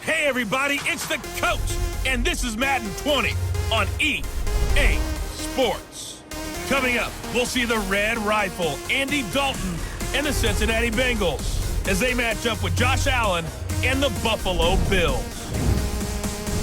Hey everybody, it's the coach, and this is Madden 20 on EA Sports. Coming up, we'll see the Red Rifle Andy Dalton and the Cincinnati Bengals as they match up with Josh Allen and the Buffalo Bills.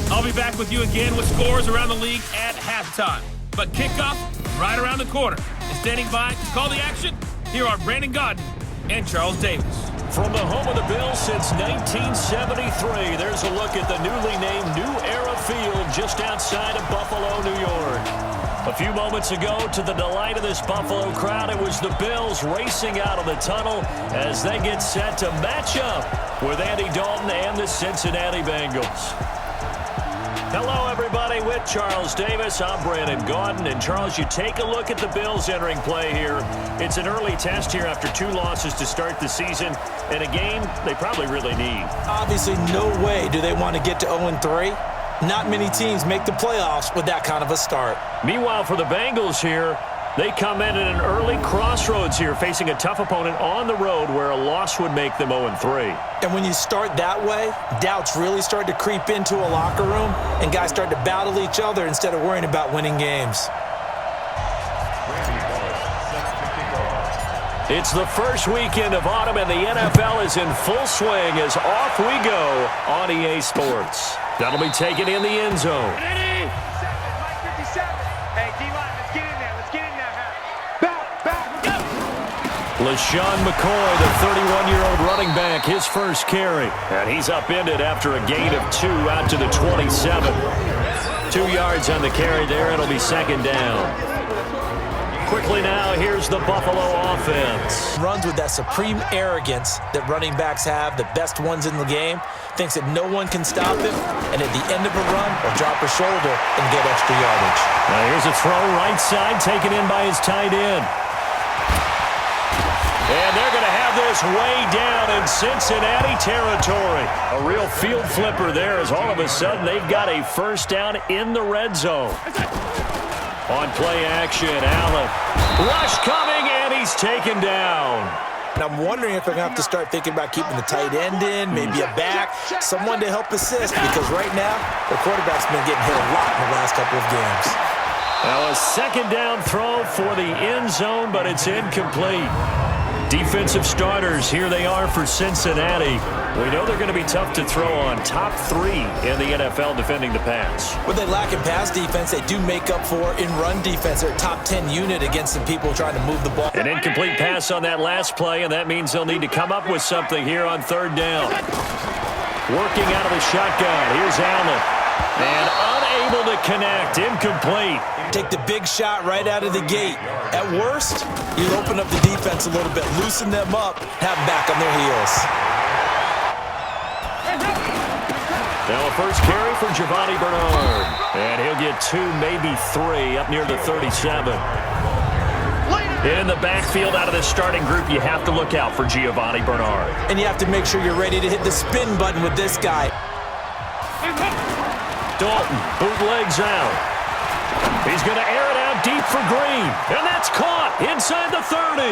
I'll be back with you again with scores around the league at halftime. But kickoff right around the corner. And standing by to call the action, here are Brandon Godden and Charles Davis. From the home of the Bills since 1973, there's a look at the newly named New Era Field just outside of Buffalo, New York. A few moments ago, to the delight of this Buffalo crowd, it was the Bills racing out of the tunnel as they get set to match up with Andy Dalton and the Cincinnati Bengals. Hello, everybody. With Charles Davis, I'm Brandon Godden. And, Charles, you take a look at the Bills entering play here. It's an early test here after 2 losses to start the season in a game they probably really need. Obviously, no way do they want to get to 0-3. Not many teams make the playoffs with that kind of a start. Meanwhile, for the Bengals here, they come in at an early crossroads here, facing a tough opponent on the road where a loss would make them 0-3. And when you start that way, doubts really start to creep into a locker room, and guys start to battle each other instead of worrying about winning games. It's the first weekend of autumn, and the NFL is in full swing as off we go on EA Sports. That'll be taken in the end zone. Ready? 57. Hey, D-line, let's get in there. Let's get in there. Back, go. LaShawn McCoy, the 31-year-old running back, his first carry. And he's upended after a gain of 2 out to the 27. 2 yards on the carry there. It'll be second down. Quickly now, here's the Buffalo offense. Runs with that supreme arrogance that running backs have, the best ones in the game, thinks that no one can stop him, and at the end of a run, will drop a shoulder and get extra yardage. Now here's a throw right side, taken in by his tight end. And they're going to have this way down in Cincinnati territory. A real field flipper there as all of a sudden they've got a first down in the red zone. On play action, Allen. Rush coming, and he's taken down. And I'm wondering if they're going to have to start thinking about keeping the tight end in, maybe a back, someone to help assist, because right now, the quarterback's been getting hit a lot in the last couple of games. Now a second down throw for the end zone, but it's incomplete. Defensive starters, here they are for Cincinnati. We know they're going to be tough to throw on. Top 3 in the NFL defending the pass. What they lack in pass defense, they do make up for in run defense. They're a top 10 unit against some people trying to move the ball. An incomplete pass on that last play, and that means they'll need to come up with something here on third down. Working out of the shotgun. Here's Allen. And unable to connect. Incomplete. Take the big shot right out of the gate. At worst, you open up the defense a little bit, loosen them up, have them back on their heels. Now a first carry for Giovanni Bernard. And he'll get 2, maybe 3 up near the 37. In the backfield out of the starting group, you have to look out for Giovanni Bernard. And you have to make sure you're ready to hit the spin button with this guy. Dalton bootlegs out. He's going to air it out deep for Green. And that's caught inside the 30.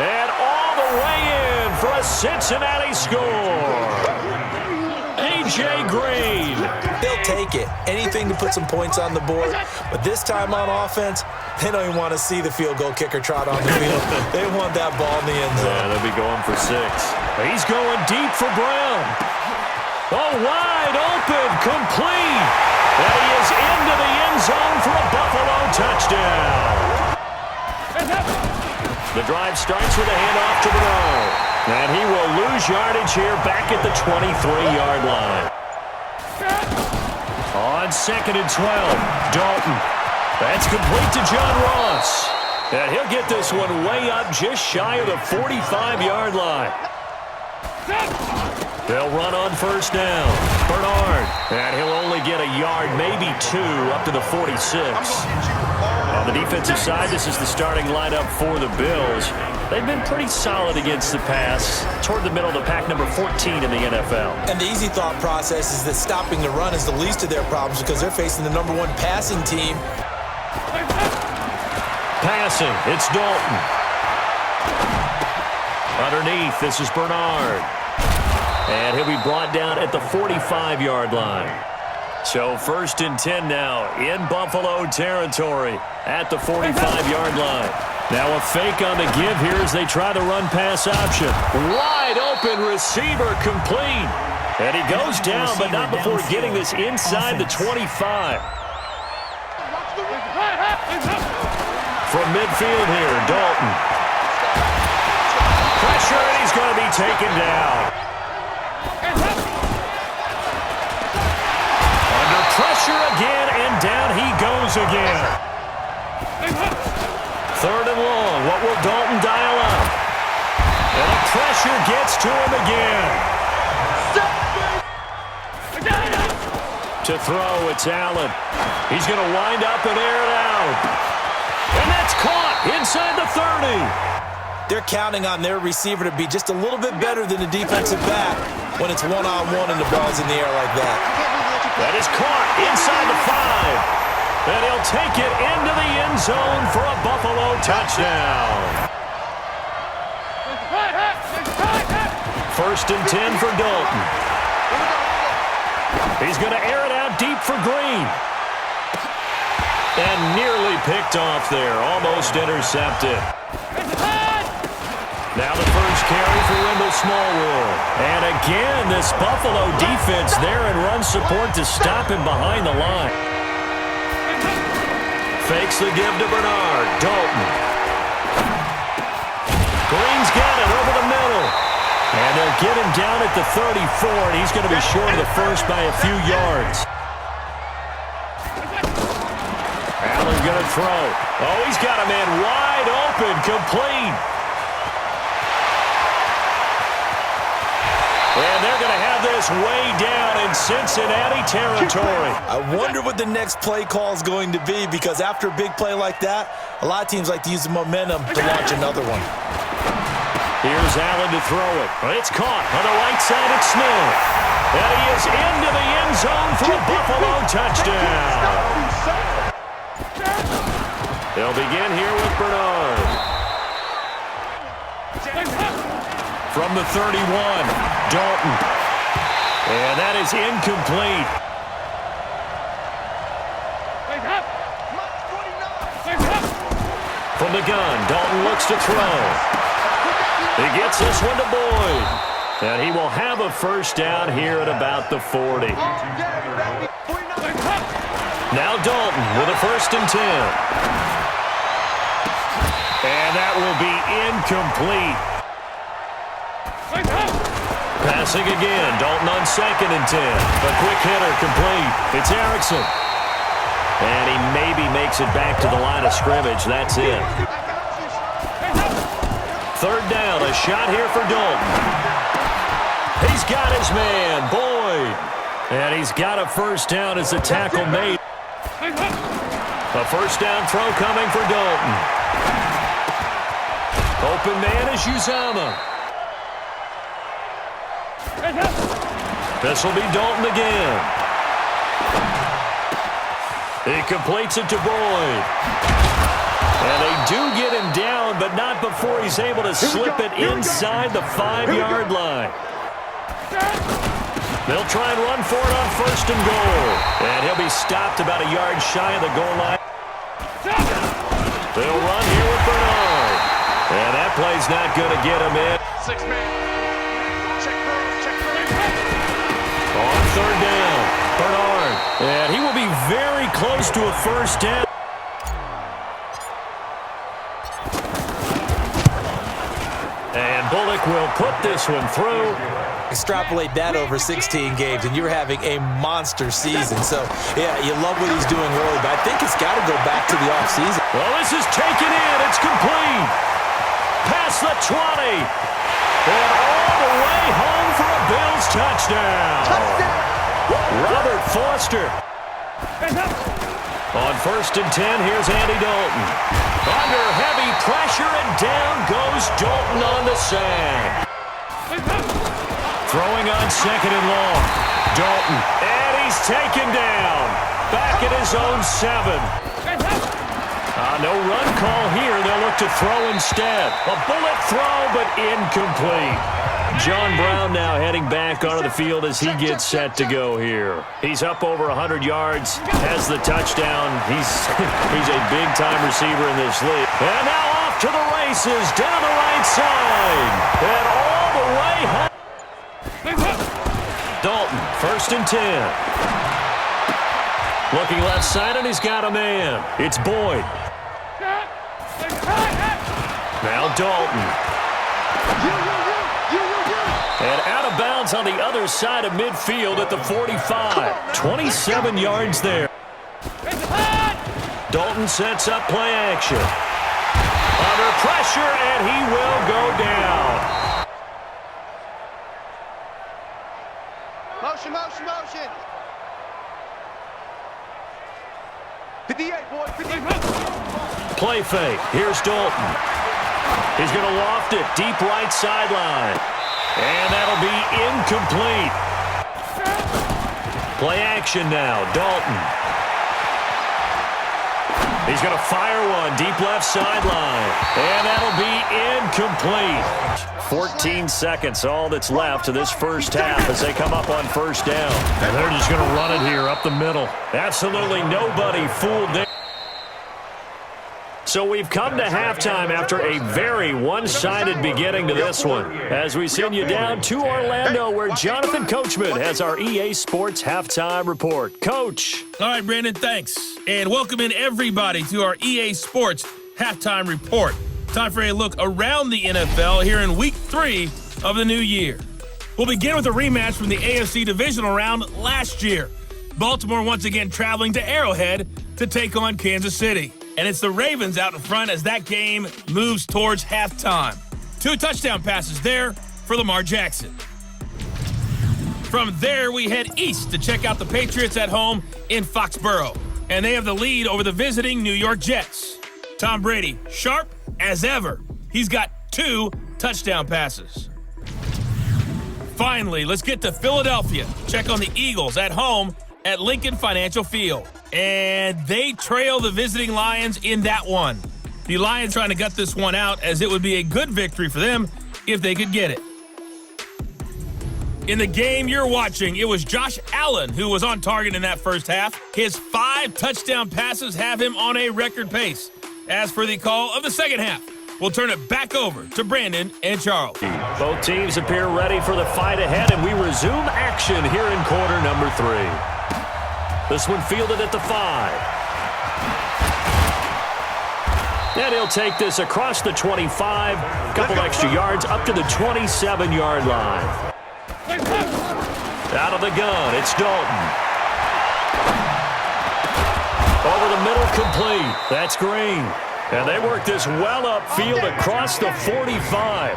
And all the way in for a Cincinnati score. A.J. Green. They'll take it. Anything to put some points on the board. But this time on offense, they don't even want to see the field goal kicker trot on the field. They want that ball in the end zone. Yeah, they'll be going for 6. He's going deep for Brown. Oh, wide open, complete. And he is into the end zone for a Buffalo touchdown. The drive starts with a handoff to Bernard. And he will lose yardage here back at the 23-yard line. On 2nd and 12, Dalton. That's complete to John Ross. And he'll get this one way up just shy of the 45-yard line. They'll run on first down. Bernard. And he'll only get a yard, maybe 2, up to the 46. On the defensive side, this is the starting lineup for the Bills. They've been pretty solid against the pass, toward the middle of the pack, number 14 in the NFL. And the easy thought process is that stopping the run is the least of their problems because they're facing the number 1 passing team. Passing, it's Dalton. Underneath, this is Bernard. And he'll be brought down at the 45-yard line. So 1st and 10 now in Buffalo territory at the 45-yard line. Now a fake on the give here as they try the run-pass option. Wide open receiver complete. And he goes down, but not before getting this inside the 25. From midfield here, Dalton. Pressure, and he's going to be taken down. Under pressure again, and down he goes again. 3rd and long. What will Dalton dial up? And the pressure gets to him again. To throw, it's Allen. He's going to wind up and air it out. And that's caught inside the 30. They're counting on their receiver to be just a little bit better than the defensive back when it's one-on-one and the ball's in the air like that. That is caught inside the 5. And he'll take it into the end zone for a Buffalo touchdown. 1st and 10 for Dalton. He's going to air it out deep for Green. And nearly picked off there. Almost intercepted. Now the first carry for Wendell Smallwood. And again, this Buffalo defense there in run support to stop him behind the line. Fakes the give to Bernard. Dalton. Green's got it over the middle. And they'll get him down at the 34, and he's going to be short of the first by a few yards. Allen going to throw. Oh, he's got a man wide open, complete. And they're going to have this way down in Cincinnati territory. I wonder what the next play call is going to be, because after a big play like that, a lot of teams like to use the momentum to launch another one. Here's Allen to throw it. It's caught on the right side of Smith. And he is into the end zone for a Buffalo touchdown. They'll begin here with Bernard. From the 31, Dalton. And that is incomplete. From the gun, Dalton looks to throw. He gets this one to Boyd. And he will have a first down here at about the 40. Now Dalton with a 1st and 10. And that will be incomplete. Passing again. Dalton on 2nd and 10. A quick hitter complete. It's Erickson. And he maybe makes it back to the line of scrimmage. That's it. 3rd down, a shot here for Dalton. He's got his man, Boyd. And he's got a first down as the tackle made. A first down throw coming for Dalton. Open man is Uzama. This will be Dalton again. He completes it to Boyd. And they do get him down, but not before he's able to slip it inside the 5-yard line. They'll try and run for it on 1st and goal. And he'll be stopped about a yard shy of the goal line. They'll run here with Bernard. And that play's not going to get him in. 6-man. Check. On 3rd down, Bernard. And he will be very close to a first down. And Bullock will put this one through. Extrapolate that over 16 games, and you're having a monster season. So, yeah, you love what he's doing early, but I think it's got to go back to the offseason. Well, this is taken in. It's complete. Past the 20. And all the way home for a Bills touchdown. Robert Foster. On 1st and 10, here's Andy Dalton. Under heavy pressure, and down goes Dalton on the sack. Throwing on 2nd and long. Dalton, and he's taken down. Back at his own 7. No run call here. They'll look to throw instead. A bullet throw, but incomplete. John Brown now heading back onto the field as he gets set to go here. He's up over 100 yards, has the touchdown. He's a big-time receiver in this league. And now off to the races, down the right side. And all the way home. Dalton, 1st and 10. Looking left side, and he's got a man. It's Boyd. Now Dalton. And out of bounds on the other side of midfield at the 45. 27 yards there. Dalton sets up play action. Under pressure, and he will go down. Motion, motion, motion. 58, boy, 58. Play fake. Here's Dalton. He's going to loft it deep right sideline. And that'll be incomplete. Play action now. Dalton. He's going to fire one deep left sideline. And that'll be incomplete. 14 seconds, all that's left to this first half as they come up on 1st down. And they're just going to run it here up the middle. Absolutely nobody fooled there. So we've come to halftime after a very one-sided beginning to this one. As we send you down to Orlando, where Jonathan Coachman has our EA Sports Halftime Report. Coach. All right, Brandon, thanks. And welcome in everybody to our EA Sports Halftime Report. Time for a look around the NFL here in Week 3 of the new year. We'll begin with a rematch from the AFC Divisional Round last year. Baltimore once again traveling to Arrowhead to take on Kansas City. And it's the Ravens out in front as that game moves towards halftime. 2 touchdown passes there for Lamar Jackson. From there, we head east to check out the Patriots at home in Foxborough. And they have the lead over the visiting New York Jets. Tom Brady, sharp as ever. He's got 2 touchdown passes. Finally, let's get to Philadelphia. Check on the Eagles at home at Lincoln Financial Field. And they trail the visiting Lions in that one. The Lions trying to gut this one out, as it would be a good victory for them if they could get it. In the game you're watching, it was Josh Allen who was on target in that first half. His 5 touchdown passes have him on a record pace. As for the call of the second half, we'll turn it back over to Brandon and Charles. Both teams appear ready for the fight ahead, and we resume action here in quarter number 3. This one fielded at the 5. And he'll take this across the 25. A couple extra yards up to the 27-yard line. Out of the gun, it's Dalton. Over the middle, complete. That's Green. And they work this well upfield across the 45.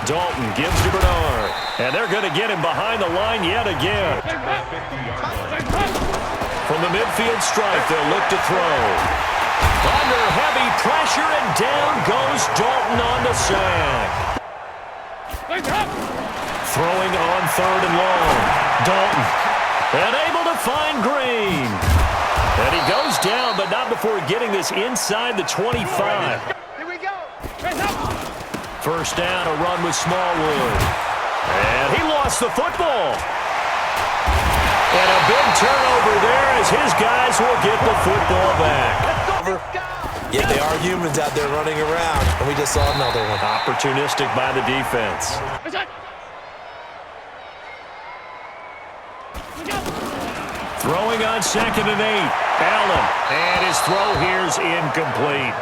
Dalton gives to Bernard. And they're going to get him behind the line yet again. From the midfield stripe, they'll look to throw. Under heavy pressure, and down goes Dalton on the sack. Throwing on 3rd and long. Dalton. And able to find Green. And he goes down, but not before getting this inside the 25. Here we go. First down, a run with Smallwood. And he lost the football. And a big turnover there as his guys will get the football back. Yet they are humans out there running around, and we just saw another one. Opportunistic by the defense. Throwing on 2nd and 8. Allen. And his throw here's incomplete.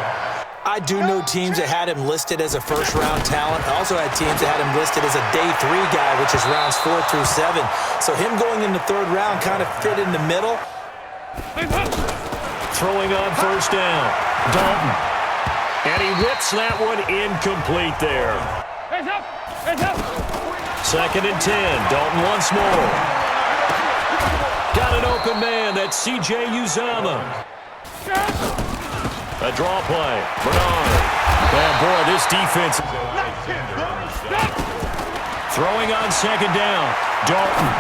I do know teams that had him listed as a first-round talent. I also had teams that had him listed as a day 3 guy, which is rounds 4 through 7. So him going in the 3rd round kind of fit in the middle. Throwing on 1st down. Dalton. And he whips that one incomplete there. 2nd and 10. Dalton once more. Got an open man. That's C.J. Uzama. A draw play. Bernard. And boy, this defense. Throwing on 2nd down. Dalton.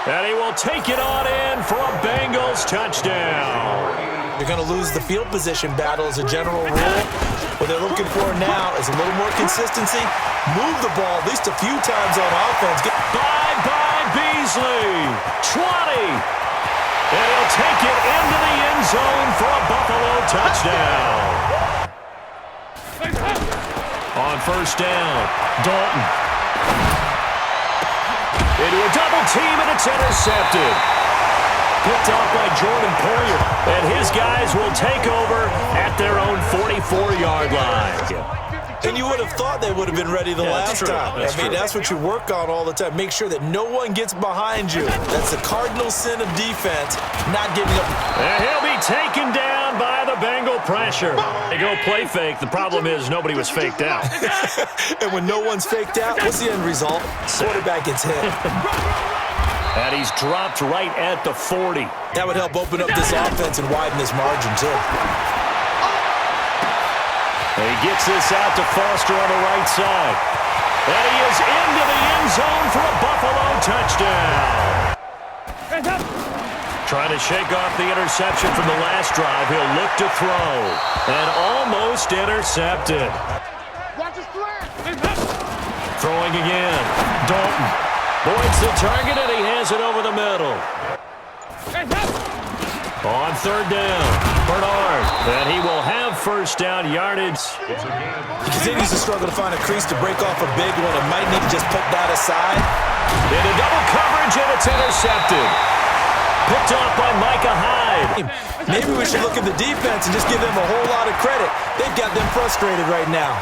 And he will take it on in for a Bengals touchdown. You're going to lose the field position battle as a general rule. What they're looking for now is a little more consistency. Move the ball at least a few times on offense. Bye-bye, Beasley. 20. And he'll take it into the end zone for a Buffalo touchdown. On first down, Dalton. Into a double team, and it's intercepted. Picked off by Jordan Poyer, and his guys will take over at their own 44-yard line. And you would have thought they would have been ready the last time. That's what you work on all the time. Make sure that no one gets behind you. That's the cardinal sin of defense, not giving up. And he'll be taken down by the Bengal pressure. They go play fake. The problem is nobody was faked out. And when no one's faked out, what's the end result? Quarterback gets hit. And he's dropped right at the 40. That would help open up this offense and widen this margin, too. And he gets this out to Foster on the right side. And he is into the end zone for a Buffalo touchdown. Trying to shake off the interception from the last drive. He'll look to throw. And almost intercepted. Throwing again. Dalton. Boyd's the target, and he has it over the middle. On third down, Bernard. And he will have first down yardage. He continues to struggle to find a crease to break off a big one and might need to just put that aside. Into double coverage, and it's intercepted. Picked off by Micah Hyde. Maybe we should look at the defense and just give them a whole lot of credit. They've got them frustrated right now.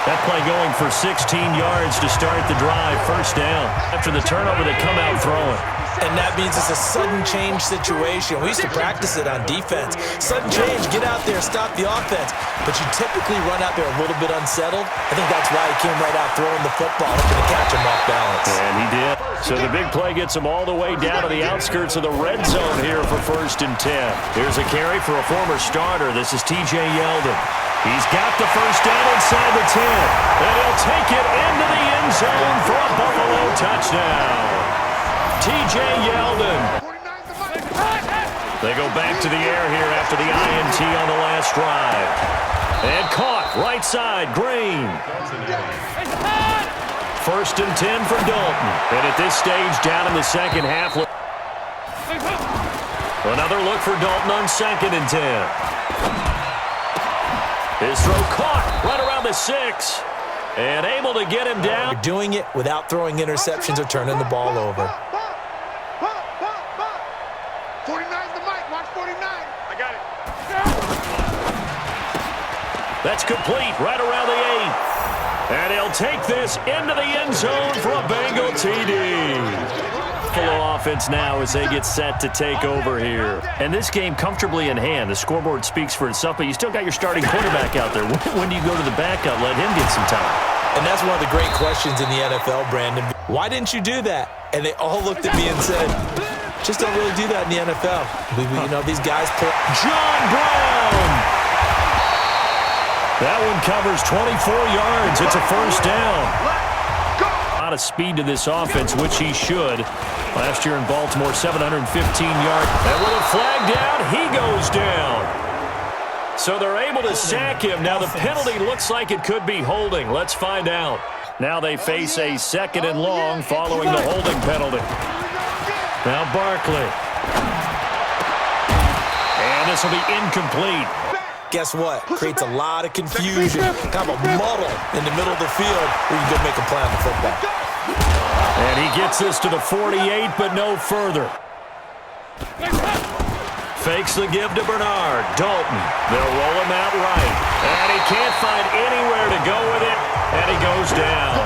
That play going for 16 yards to start the drive. First down. After the turnover, they come out throwing. And that means it's a sudden change situation. We used to practice it on defense. Sudden change, get out there, stop the offense. But you typically run out there a little bit unsettled. I think that's why he came right out throwing the football, looking to catch him off balance. And he did. So the big play gets him all the way down to the outskirts of the red zone here for 1st and 10. Here's a carry for a former starter. This is T.J. Yeldon. He's got the first down inside the 10. And he'll take it into the end zone for a Buffalo touchdown. T.J. Yeldon. They go back to the air here after the INT on the last drive. And caught right side, Green. 1st and 10 for Dalton. And at this stage, down in the second half. Another look for Dalton on 2nd and 10. His throw caught right around the 6. And able to get him down. You're doing it without throwing interceptions or turning the ball over. 49's the mic. Watch 49. I got it. That's complete right around the 8. And he'll take this into the end zone for a Bengal TD. Buffalo offense now as they get set to take over here. And this game comfortably in hand. The scoreboard speaks for itself, but you still got your starting quarterback out there. When do you go to the backup? Let him get some time. And that's one of the great questions in the NFL, Brandon. Why didn't you do that? And they all looked at me and said, just don't really do that in the NFL. You know, these guys pull. John Brown! That one covers 24 yards. It's a first down. A lot of speed to this offense, which he should. Last year in Baltimore, 715 yards. And with a flag down, he goes down. So they're able to sack him. Now the penalty looks like it could be holding. Let's find out. Now they face a 2nd and long following the holding penalty. Now Barkley. And this will be incomplete. Guess what? Creates a lot of confusion, kind of a muddle in the middle of the field where you can go make a play on the football. And he gets this to the 48, but no further. Fakes the give to Bernard. Dalton. They'll roll him out right. And he can't find anywhere to go with it. And he goes down.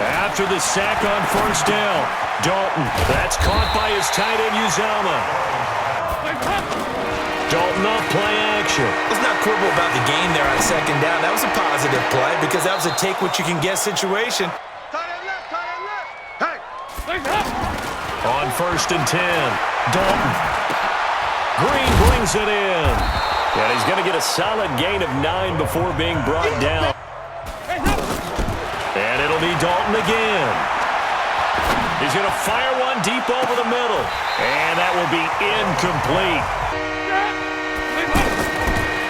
After the sack on first down, Dalton. That's caught by his tight end, Uzomah. Dalton off play action. Let's not quibble about the game there on 2nd down. That was a positive play because that was a take-what-you-can-get situation. On 1st and 10, Dalton. Green brings it in. And he's going to get a solid gain of 9 before being brought down. And it'll be Dalton again. He's going to fire one deep over the middle. And that will be incomplete.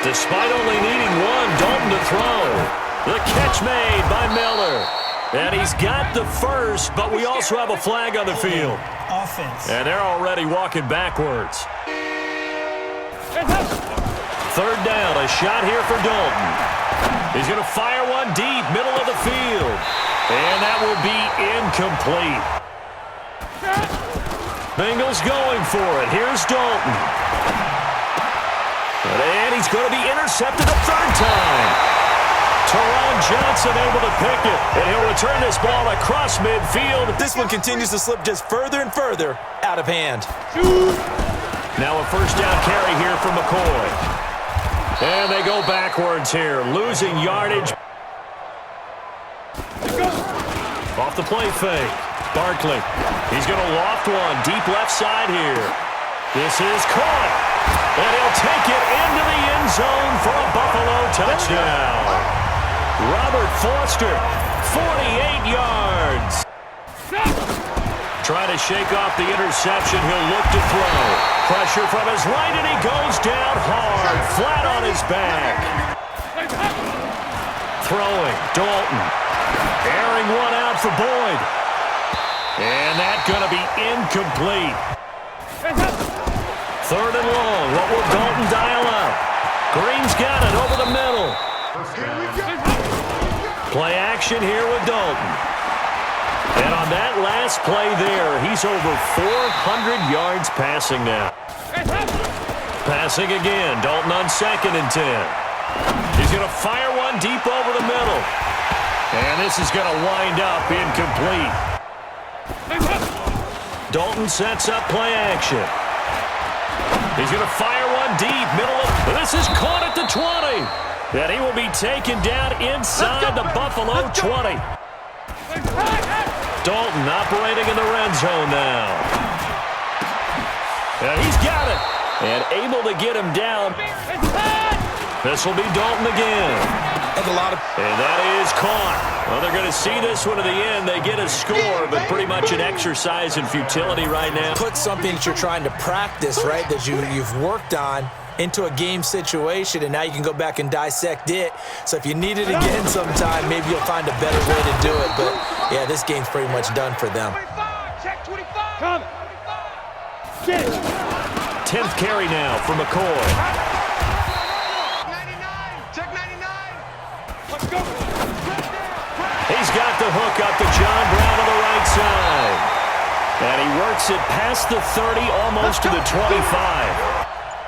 Despite only needing one, Dalton to throw. The catch made by Miller. And he's got the first, but we also have a flag on the field. Offense. And they're already walking backwards. Third down, a shot here for Dalton. He's going to fire one deep, middle of the field. And that will be incomplete. Bengals going for it. Here's Dalton. And he's going to be intercepted a third time. Teron Johnson able to pick it. And he'll return this ball across midfield. This one continues to slip just further and further out of hand. Now a first down carry here for McCoy. And they go backwards here, losing yardage. Off the play fake. Barkley. He's going to loft one deep left side here. This is caught. And he'll take it into the end zone for a Buffalo touchdown. Robert Foster, 48 yards. Trying to shake off the interception. He'll look to throw. Pressure from his right, and he goes down hard, flat on his back. Throwing, Dalton. Airing one out for Boyd. And that's going to be incomplete. Third and long. What will Dalton dial up? Green's got it over the middle. Play action here with Dalton. And on that last play there, he's over 400 yards passing now. Passing again. Dalton on 2nd and 10. He's going to fire one deep over the middle. And this is going to wind up incomplete. Dalton sets up play action. He's going to fire one deep, middle of... This is caught at the 20. And he will be taken down inside the Buffalo 20. Dalton operating in the red zone now. And he's got it. And able to get him down. This will be Dalton again. And that is caught. Well, they're going to see this one to the end. They get a score, but pretty much an exercise in futility right now. Put something that you're trying to practice, right, that you've worked on into a game situation, and now you can go back and dissect it. So if you need it again sometime, maybe you'll find a better way to do it. But, yeah, this game's pretty much done for them. Check 25. Come. 10th carry now for McCoy. 99. Check 99. Let's go. He's got the hook up to John Brown on the right side. And he works it past the 30, almost to the 25.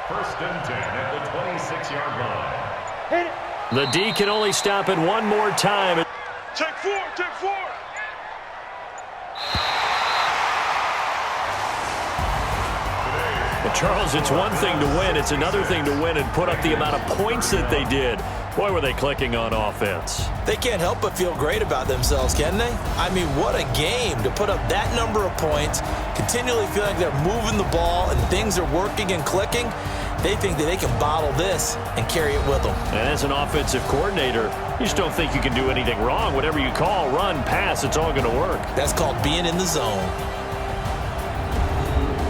First and 10 at the 26-yard line. Hit it. The D can only stop it one more time. Check 4. Check 4. But Charles, it's one thing to win. It's another thing to win and put up the amount of points that they did. Boy, were they clicking on offense. They can't help but feel great about themselves, can they? I mean, what a game to put up that number of points, continually feel like they're moving the ball and things are working and clicking. They think that they can bottle this and carry it with them. And as an offensive coordinator, you just don't think you can do anything wrong. Whatever you call, run, pass, it's all going to work. That's called being in the zone.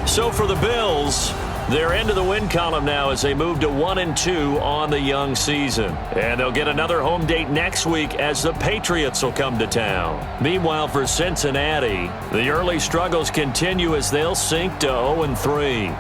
So for the Bills, they're into the win column now as they move to 1-2 on the young season. And they'll get another home date next week as the Patriots will come to town. Meanwhile, for Cincinnati, the early struggles continue as they'll sink to 0-3.